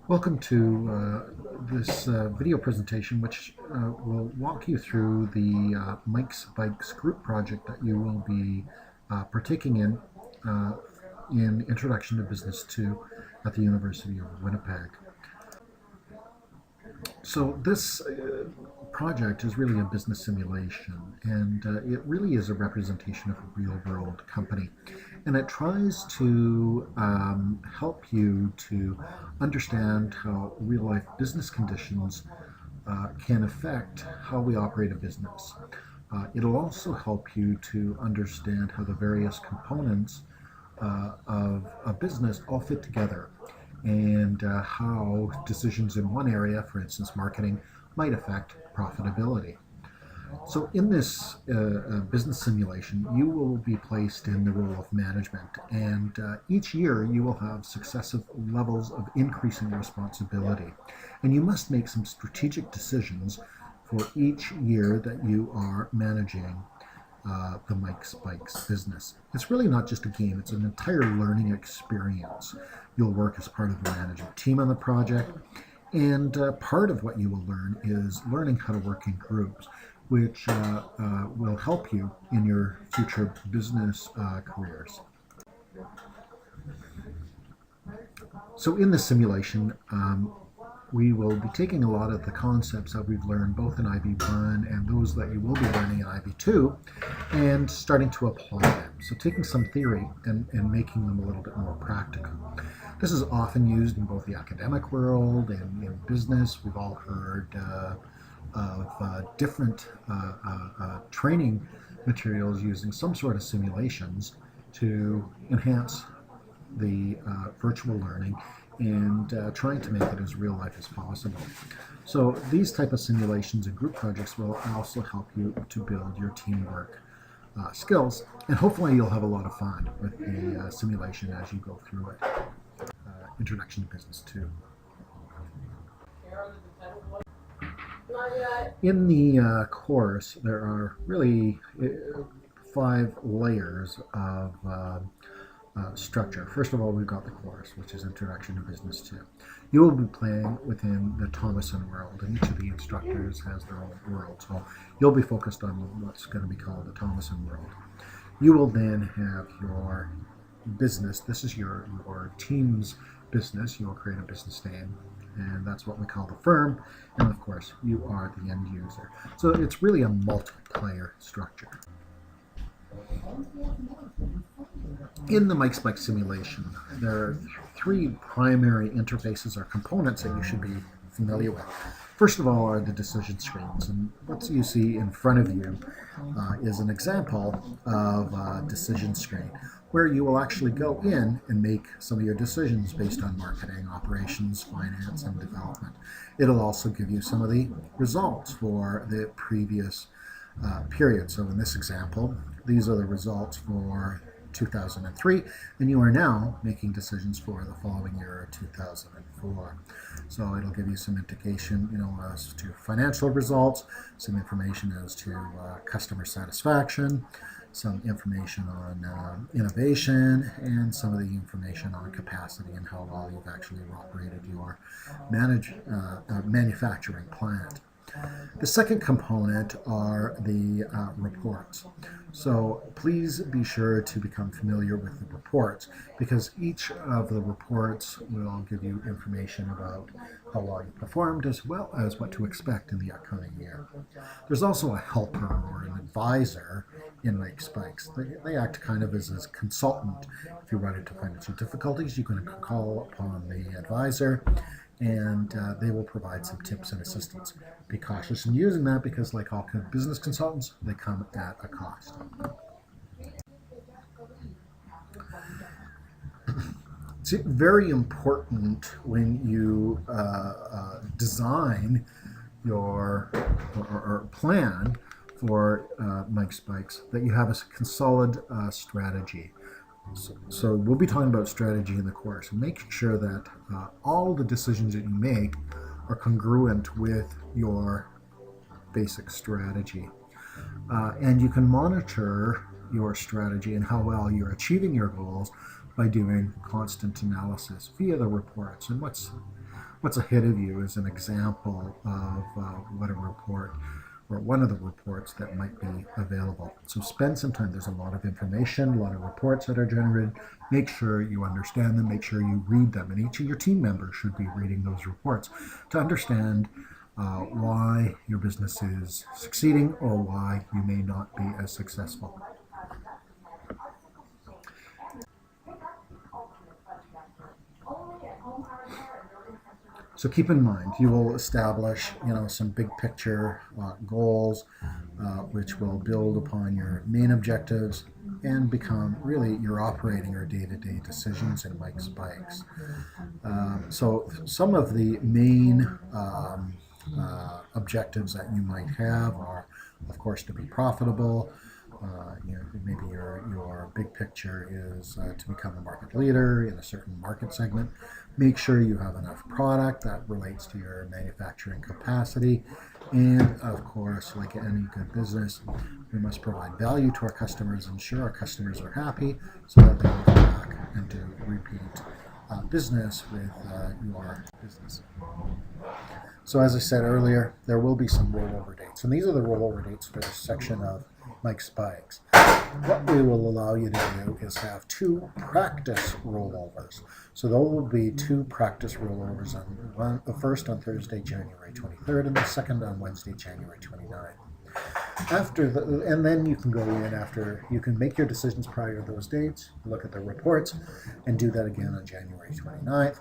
Welcome to this video presentation, which will walk you through the Mike's Bikes group project that you will be partaking in Introduction to Business 2 at the University of Winnipeg. So this project is really a business simulation, and it really is a representation of a real-world company. And it tries to help you to understand how real-life business conditions can affect how we operate a business. It'll also help you to understand how the various components of a business all fit together, and how decisions in one area, for instance marketing, might affect profitability. So in this business simulation, you will be placed in the role of management, and each year you will have successive levels of increasing responsibility. And you must make some strategic decisions for each year that you are managing the Mike's Bikes business. It's really not just a game, it's an entire learning experience. You'll work as part of the management team on the project, and part of what you will learn is learning how to work in groups, which will help you in your future business careers. So in this simulation, we will be taking a lot of the concepts that we've learned both in IB1 and those that you will be learning in IB2 and starting to apply them. So taking some theory and making them a little bit more practical. This is often used in both the academic world and in business. We've all heard of different training materials using some sort of simulations to enhance the virtual learning and trying to make it as real life as possible. So these type of simulations and group projects will also help you to build your teamwork skills, and hopefully you'll have a lot of fun with the simulation as you go through it. Introduction to Business 2. In the course, there are really 5 layers of structure. First of all, we've got the course, which is Introduction to Business 2. You will be playing within the Thomason world, and each of the instructors has their own world. So you'll be focused on what's going to be called the Thomason world. You will then have your business. This is your team's business. You will create a business name, and that's what we call the firm. And of course, you are the end user. So it's really a multiplayer structure. In the Mike's Bike simulation, there are 3 primary interfaces or components that you should be familiar with. First of all are the decision screens, and what you see in front of you is an example of a decision screen where you will actually go in and make some of your decisions based on marketing, operations, finance, and development. It'll also give you some of the results for the previous period. So in this example, these are the results for 2003, and you are now making decisions for the following year, 2004. So it'll give you some indication, as to financial results, some information as to customer satisfaction, some information on innovation, and some of the information on capacity and how well you've actually operated your manufacturing plant. The second component are the reports. So please be sure to become familiar with the reports, because each of the reports will give you information about how well you performed as well as what to expect in the upcoming year. There's also a helper or an advisor in Mike's Bikes. They act kind of as a consultant. If you run into financial difficulties, you can call upon the advisor, and they will provide some tips and assistance. Be cautious in using that, because like all business consultants, they come at a cost. It's very important when you design your or plan for Mike's Bikes that you have a solid strategy. So we'll be talking about strategy in the course, and make sure that all the decisions that you make are congruent with your basic strategy. And you can monitor your strategy and how well you're achieving your goals by doing constant analysis via the reports. And what's ahead of you is an example of what a report or one of the reports that might be available. So spend some time. There's a lot of information, a lot of reports that are generated. Make sure you understand them, make sure you read them, and each of your team members should be reading those reports to understand why your business is succeeding or why you may not be as successful. So keep in mind, you will establish, some big picture goals, which will build upon your main objectives and become really your operating or day-to-day decisions in Mike's Bikes. So some of the main objectives that you might have are, of course, to be profitable. Maybe your big picture is to become a market leader in a certain market segment. Make sure you have enough product that relates to your manufacturing capacity. And of course, like any good business, we must provide value to our customers, ensure our customers are happy so that they will come back and do repeat business with your business. So as I said earlier, there will be some rollover dates. And these are the rollover dates for this section of Mike's Bikes. What we will allow you to do is have 2 practice rollovers. So there will be 2 practice rollovers, the first on Thursday, January 23rd, and the second on Wednesday, January 29th. And then you can go in after, you can make your decisions prior to those dates, look at the reports, and do that again on January 29th.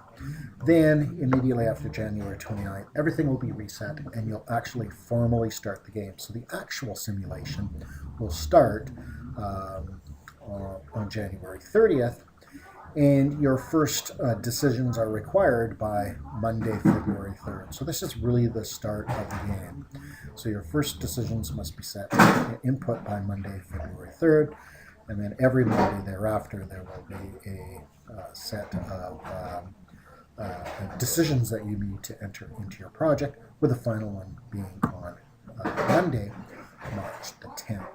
Then, immediately after January 29th, everything will be reset, and you'll actually formally start the game. So the actual simulation will start on January 30th, and your first decisions are required by Monday, February 3rd. So this is really the start of the game. So your first decisions must be set input by Monday, February 3rd, and then every Monday thereafter there will be a set of decisions that you need to enter into your project, with the final one being on Monday, March the 10th.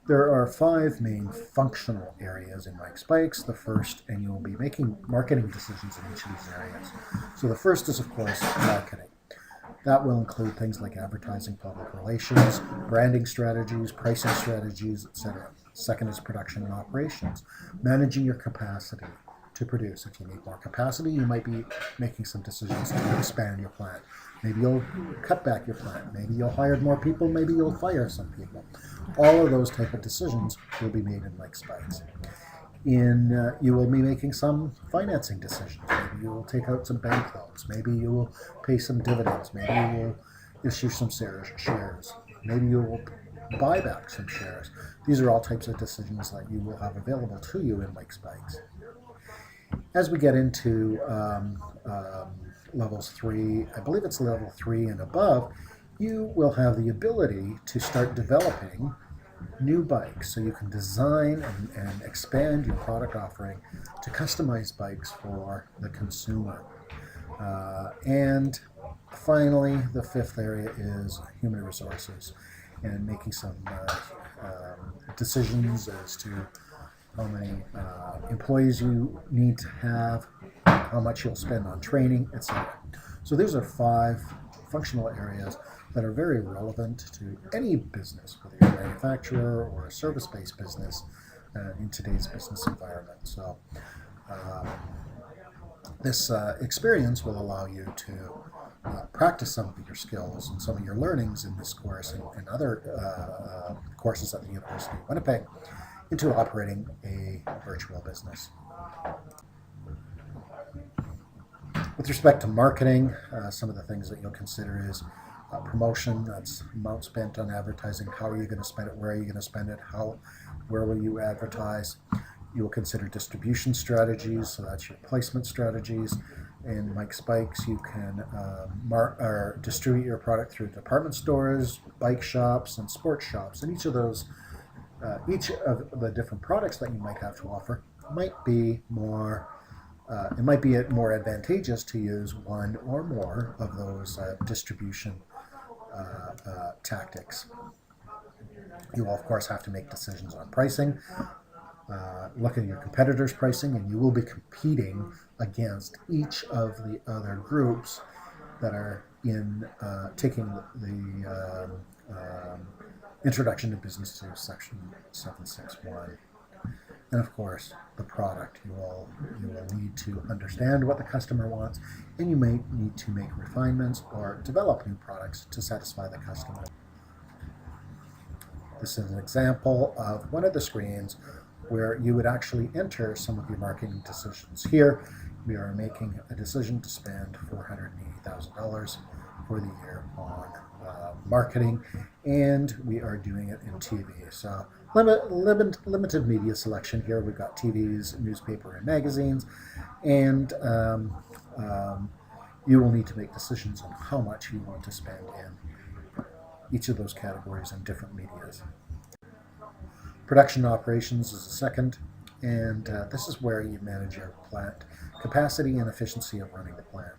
There are 5 main functional areas in Mike's Bikes. The first, and you will be making marketing decisions in each of these areas. So the first is, of course, marketing. That will include things like advertising, public relations, branding strategies, pricing strategies, etc. Second is production and operations, managing your capacity to produce. If you need more capacity, you might be making some decisions to expand your plant. Maybe you'll cut back your plant. Maybe you'll hire more people. Maybe you'll fire some people. All of those type of decisions will be made in Mike's Bikes. You will be making some financing decisions. Maybe you will take out some bank loans. Maybe you will pay some dividends. Maybe you will issue some shares. Maybe you will buy back some shares. These are all types of decisions that you will have available to you in Mike's Bikes. As we get into levels 3, I believe it's level 3 and above, you will have the ability to start developing new bikes. So you can design and expand your product offering to customize bikes for the consumer. And finally, the 5th area is human resources and making some decisions as to how many employees you need to have, how much you'll spend on training, etc. So these are 5 functional areas that are very relevant to any business, whether you're a manufacturer or a service-based business in today's business environment. So this experience will allow you to practice some of your skills and some of your learnings in this course and other courses at the University of Winnipeg into operating a virtual business. With respect to marketing, some of the things that you'll consider is promotion. That's amount spent on advertising. How are you going to spend it? Where are you going to spend it? Where will you advertise? You will consider distribution strategies, so that's your placement strategies. In Mike's Bikes, you can distribute your product through department stores, bike shops, and sports shops. And each of the different products that you might have to offer might be more advantageous to use one or more of those distribution tactics. You will, of course, have to make decisions on pricing, look at your competitors' pricing, and you will be competing against each of the other groups that are in taking the Introduction to Business to Section 761. And of course, the product. You will need to understand what the customer wants, and you may need to make refinements or develop new products to satisfy the customer. This is an example of one of the screens where you would actually enter some of your marketing decisions. Here, we are making a decision to spend $480,000 for the year on marketing, and we are doing it in TV. So limited media selection here. We've got TVs, newspaper, and magazines, and you will need to make decisions on how much you want to spend in each of those categories in different medias. Production operations is the second, and this is where you manage your plant capacity and efficiency of running the plant.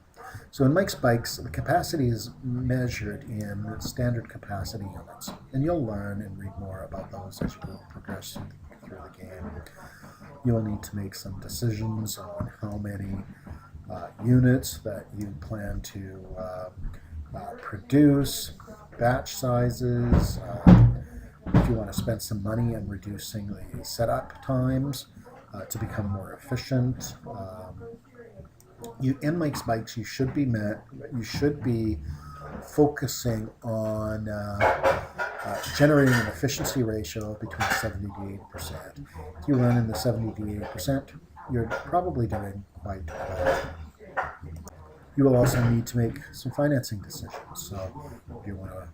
So in Mikes Bikes, the capacity is measured in standard capacity units, and you'll learn and read more about those as you progress through the game. You'll need to make some decisions on how many units that you plan to produce, batch sizes, if you want to spend some money on reducing the setup times to become more efficient. In Mikes Bikes, you should be focusing on generating an efficiency ratio between 70 to 80%. If you run in the 70 to 80%, you're probably doing quite well. You will also need to make some financing decisions. So, do you want to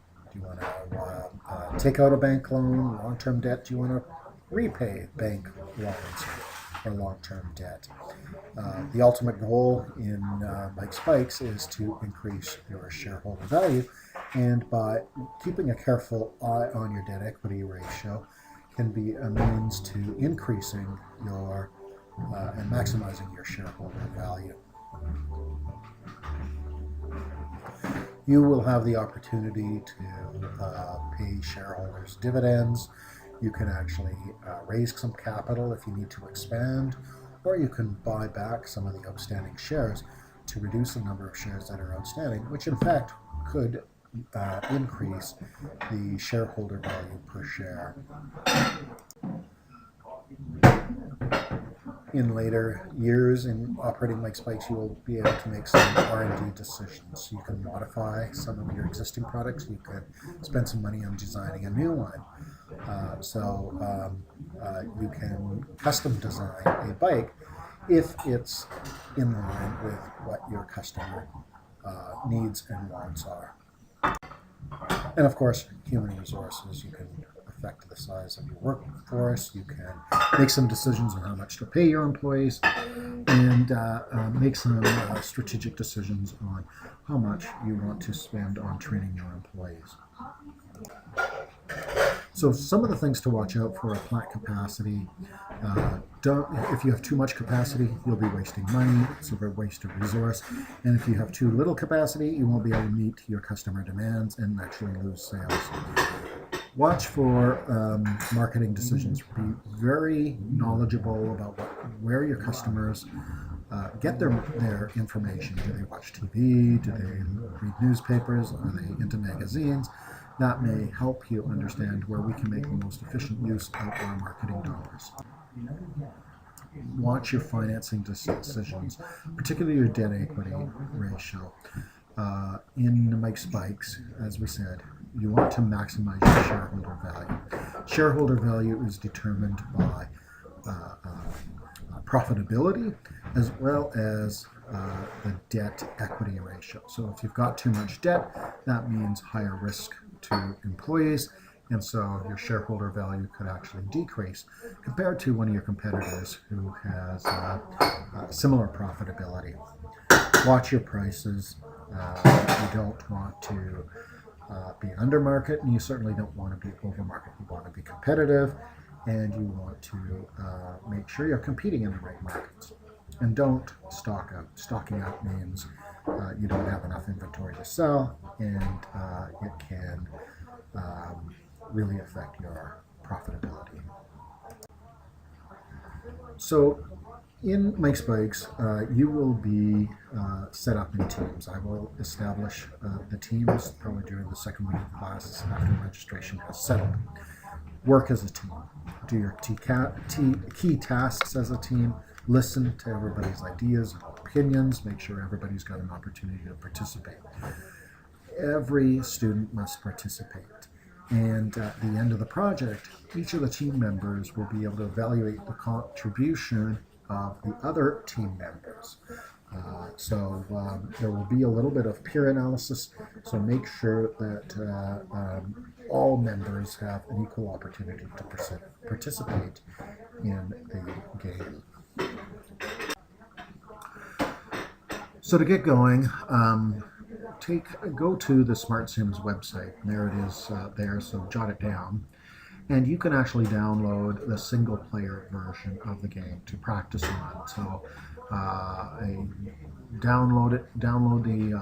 take out a bank loan, long-term debt? Do you want to repay bank loans or long-term debt? The ultimate goal in Mikes Bikes is to increase your shareholder value, and by keeping a careful eye on your debt equity ratio can be a means to increasing your and maximizing your shareholder value. You will have the opportunity to pay shareholders dividends. You can actually raise some capital if you need to expand, or you can buy back some of the outstanding shares to reduce the number of shares that are outstanding, which in fact could increase the shareholder value per share. In later years in operating Mikes Bikes, you will be able to make some R&D decisions. You can modify some of your existing products. You could spend some money on designing a new one. You can custom design a bike if it's in line with what your customer needs and wants are. And of course, human resources. You can affect the size of your workforce. You can make some decisions on how much to pay your employees, and make some strategic decisions on how much you want to spend on training your employees. So some of the things to watch out for are plant capacity. If you have too much capacity, you'll be wasting money. It's a waste of resource. And if you have too little capacity, you won't be able to meet your customer demands and actually lose sales. Watch for marketing decisions. Be very knowledgeable about where your customers get their information. Do they watch TV? Do they read newspapers? Are they into magazines? That may help you understand where we can make the most efficient use of our marketing dollars. Watch your financing decisions, particularly your debt equity ratio. In Mikes Bikes, as we said, you want to maximize your shareholder value. Shareholder value is determined by profitability as well as the debt equity ratio. So if you've got too much debt, that means higher risk to employees, and so your shareholder value could actually decrease compared to one of your competitors who has similar profitability. Watch your prices. You don't want to be under market, and you certainly don't want to be over market. You want to be competitive, and you want to make sure you're competing in the right markets. And don't stock out. Stocking out means you don't have enough inventory to sell, and it can really affect your profitability. So In Mike's Bikes, you will be set up in teams. I will establish the teams probably during the second week of classes after registration has settled. Work as a team. Do your key tasks as a team. Listen to everybody's ideas and opinions. Make sure everybody's got an opportunity to participate. Every student must participate. And at the end of the project, each of the team members will be able to evaluate the contribution of the other team members. So there will be a little bit of peer analysis, so make sure that all members have an equal opportunity to participate in the game. So to get going, go to the Smart Sims website. There it is there, so jot it down. And you can actually download the single player version of the game to practice on. So download the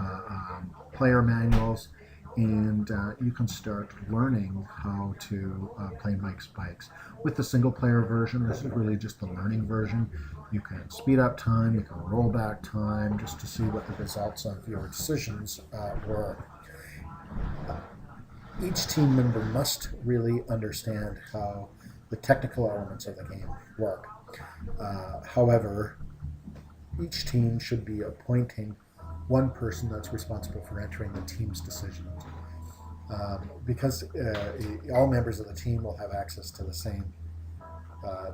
player manuals, and you can start learning how to play Mike's Bikes. With the single player version, this is really just the learning version. You can speed up time, you can roll back time, just to see what the results of your decisions were. Each team member must really understand how the technical elements of the game work. However, each team should be appointing one person that's responsible for entering the team's decisions. Because all members of the team will have access to the same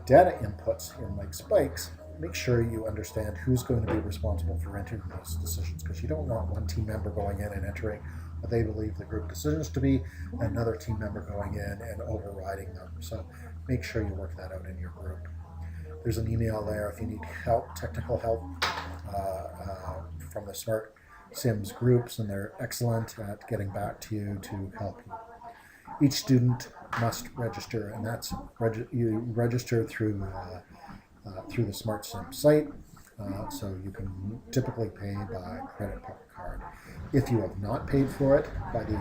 data inputs in Mike's Bikes, make sure you understand who's going to be responsible for entering those decisions, because you don't want one team member going in and entering what they believe the group decisions to be, another team member going in and overriding them. So make sure you work that out in your group. There's an email there if you need help, technical help from the Smart Sims groups, and they're excellent at getting back to you to help you. Each student must register, and that's you register through the Smart Sim site. So you can typically pay by credit card. If you have not paid for it by the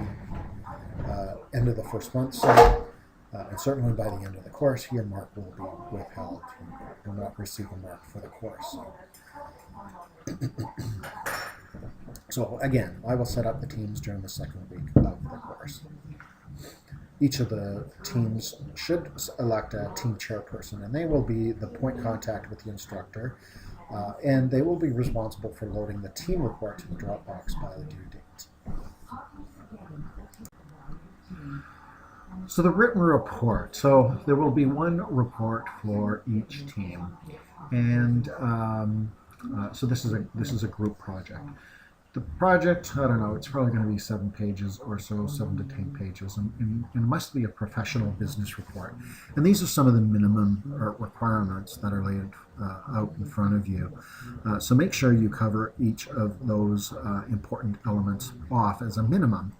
end of the first month, and certainly by the end of the course, your mark will be withheld. You will not receive a mark for the course. So again, I will set up the teams during the second week of the course. Each of the teams should elect a team chairperson, and they will be the point contact with the instructor, and they will be responsible for loading the team report to the Dropbox by the due date. So the written report. So there will be one report for each team, and so this is a group project. The project, I don't know, it's probably going to be 7 pages or so, 7 to 10 pages, and it must be a professional business report. And these are some of the minimum requirements that are laid out in front of you. So make sure you cover each of those important elements off as a minimum.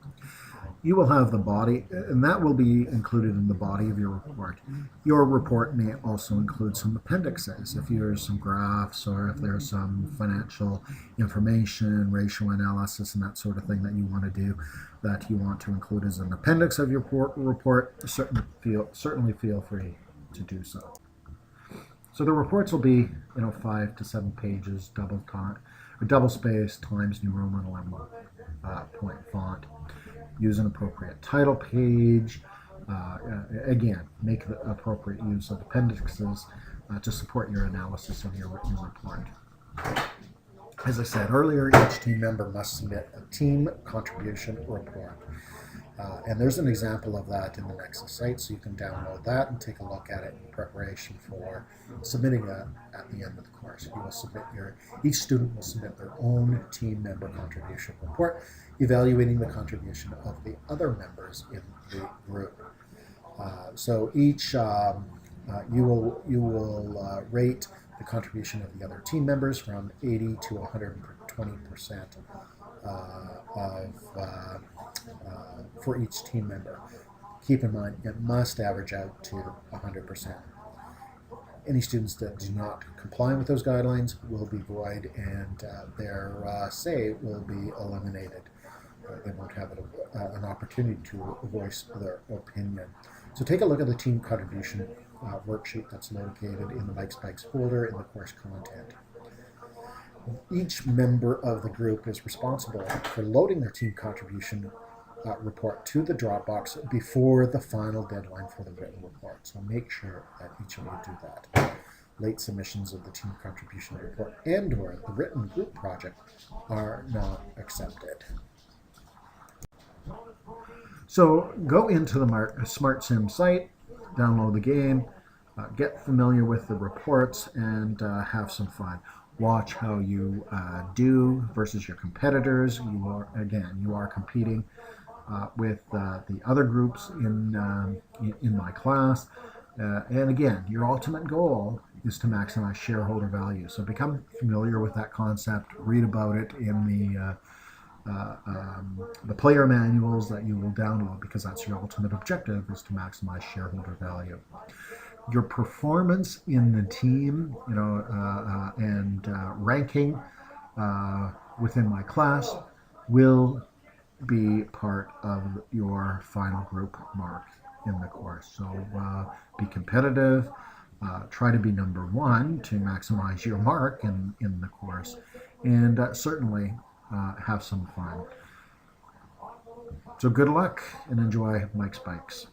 You will have the body, and that will be included in the body of your report. Your report may also include some appendixes, if there's some graphs or if there's some financial information, ratio analysis, and that sort of thing that you want to do, that you want to include as an appendix of your report. Certainly feel free to do so. So the reports will be 5 to 7 pages, double spaced, Times New Roman 11 point font. Use an appropriate title page. Again, make the appropriate use of appendixes to support your analysis of your written report. As I said earlier, each team member must submit a team contribution report. And there's an example of that in the Nexus site, so you can download that and take a look at it in preparation for submitting that at the end of the course. You will submit each student will submit their own team member contribution report, evaluating the contribution of the other members in the group. So each you will rate the contribution of the other team members from 80 to 120% for each team member. Keep in mind, it must average out to 100%. Any students that do not comply with those guidelines will be void, and their say will be eliminated. They won't have an opportunity to voice their opinion. So take a look at the team contribution worksheet that's located in the Mikes+Bikes folder in the course content. Each member of the group is responsible for loading their team contribution report to the Dropbox before the final deadline for the written report. So make sure that each of you do that. Late submissions of the team contribution report and/or the written group project are not accepted. So go into the SmartSim site, download the game, get familiar with the reports, and have some fun. Watch how you do versus your competitors. You are competing with the other groups in my class. And again, your ultimate goal is to maximize shareholder value. So become familiar with that concept. Read about it in the player manuals that you will download, because that's your ultimate objective, is to maximize shareholder value. Your performance in the team, and ranking within my class will be part of your final group mark in the course. So be competitive, try to be number one to maximize your mark in the course, and certainly have some fun. So good luck and enjoy Mikes Bikes.